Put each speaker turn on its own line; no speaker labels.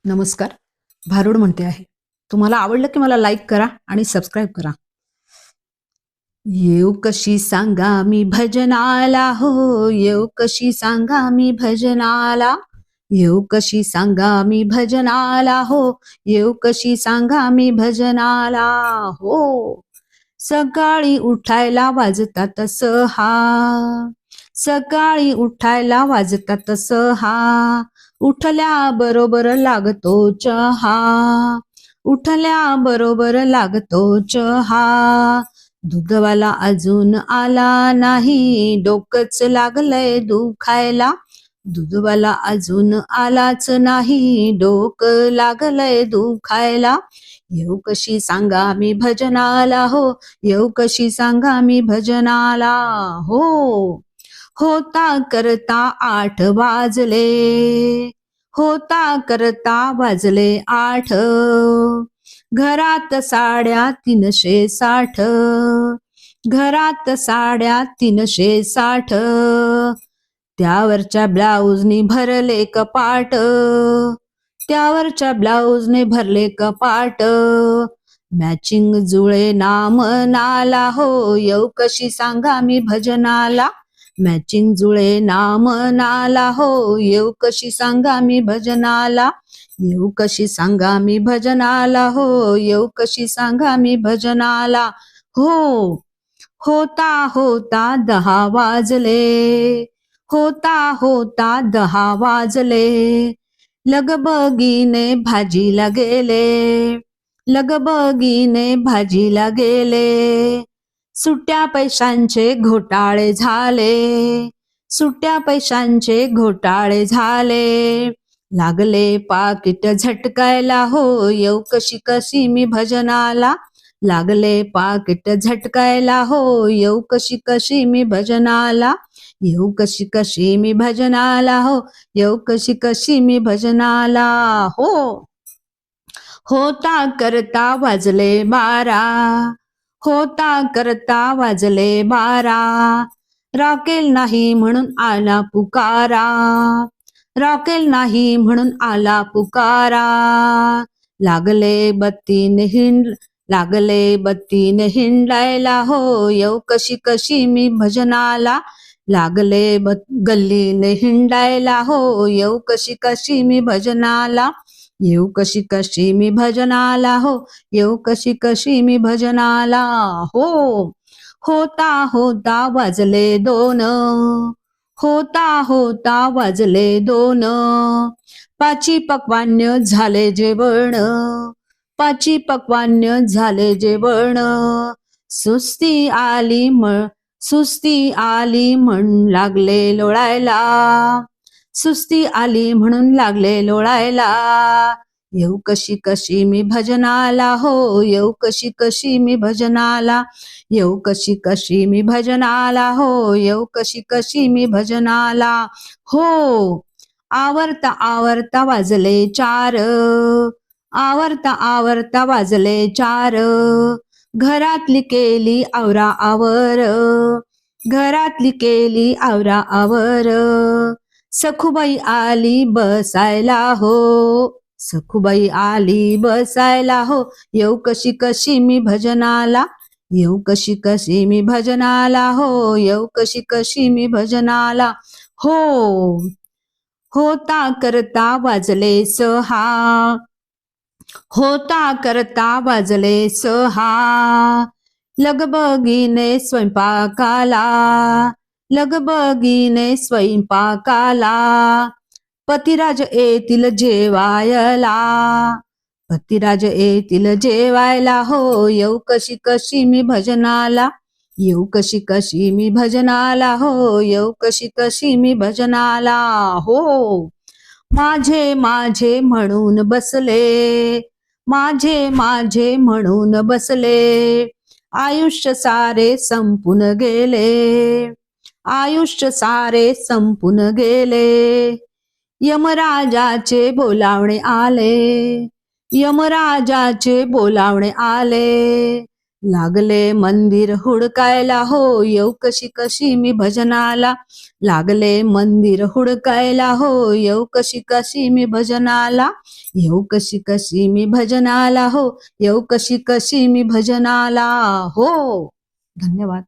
नमस्कार. भारूड म्हणते आहे. तुम्हाला आवडलं की मला लाईक करा आणि सबस्क्राईब करा. येऊ कशी सांगा मी भजनाला हो, येऊ कशी सांगा मी भजनाला, येऊ कशी सांगा मी भजनाला हो, येऊ कशी सांगा मी भजनाला हो. सकाळी उठायला वाजतात सहा, सकाळी उठायला वाजतात सहा, उठल्या बरोबर लागतो चहा, उठल्या बरोबर लागतो चहा. दूधवाला अजून आला नाही, डोकंच लागलंय दुखायला, दूधवाला अजून आलाच नाही, डोकं लागलंय दुखायला. येऊ कशी सांगा मी भजनाला हो, येऊ कशी सांगा मी भजनाला हो. होता करता 8 वाजले, होता करता वाजले 8, घरात साड्या 360, घरात साड्या 360, त्यावरच्या ब्लाऊजनी भरले कपाट, त्यावरच्या ब्लाऊजने भरले कपाट. मॅचिंग जुळे नाम नाला हो, येऊ कशी सांगा मी भजनाला, मॅचिंग जुळे नाम नाला हो, येऊ कशी सांगा मी भजनाला, येऊ कशी सांगा मी भजनाला हो, येऊ कशी सांगा मी भजनाला हो. होता होता 10 वाजले, होता होता 10 वाजले, लगबगीने भाजीला गेले, लगबगीने भाजीला गेले. सुट्ट्या पैशांचे घोटाळे झाले, सुट्ट्या पैशांचे घोटाळे झाले. लागले पाकिट झटकायला हो, येऊ कशी कशी मी भजनाला, लागले पाकिट झटकायला हो, येऊ कशी कशी मी भजनाला, येऊ कशी कशी मी भजनाला हो, येऊ कशी कशी मी भजनाला हो. होता करता वाजले 12, होता करता वाजले 12, रॉकेल नाही म्हणून आला पुकारा, रॉकेल नाही म्हणून आला पुकारा. लागले बत्तीने लागले बत्तीने हिंडायला हो, येऊ कशी कशी मी भजनाला, लागले गल्लीने हिंडायला हो, येऊ कशी कशी मी भजनाला, येऊ कशी कशी मी भजनाला हो, येऊ कशी कशी मी भजनाला हो. होता होता वाजले 2, होता होता वाजले 2, पाची पक्वान्न झाले जेवण, पाची पक्वान्न झाले जेवण. सुस्ती आली सुस्ती आली म्हण लागले लोळायला, सुस्ती आली म्हणून लागले लोळायला. येऊ कशी कशी मी भजनाला हो, येऊ कशी कशी मी भजनाला, येऊ कशी कशी मी भजनाला हो, येऊ कशी कशी मी भजनाला हो. आवरता आवरता वाजले 4, आवरता आवरता वाजले 4, घरातली केली आवरा आवर, घरातली केली आवरा आवर. सखूबाई आली बसायला हो, सखूबाई आली बसायला हो, येऊ कशी कशी मी भजनाला, येऊ कशी कशी मी भजनाला हो, येऊ कशी कशी मी भजनाला हो. होता करता वाजले 6, होता करता वाजले 6, लगबगीने स्वयंपाकाला, लगबगीने स्वयंपाकाला. पतिराज येतील जेवायला, पतिराज येतील जेवायला हो, येऊ कशी कशी मी भजनाला, येऊ कशी कशी मी भजनाला हो, येऊ कशी कशी मी भजनाला हो. माझे माझे म्हणून बसले, माझे माझे म्हणून बसले, आयुष्य सारे संपून गेले, आयुष्य सारे संपून गेले. यमराजाचे बोलावणे आले, यमराजाचे बोलावणे आले, लागले मंदिर हुडकायला हो, येऊ कशी कशी मी भजनाला. लागले मंदिर हुडकायला हो, येऊ कशी कशी मी भजनाला. येऊ कशी कशी मी भजनाला हो, येऊ कशी कशी मी भजनाला हो. धन्यवाद.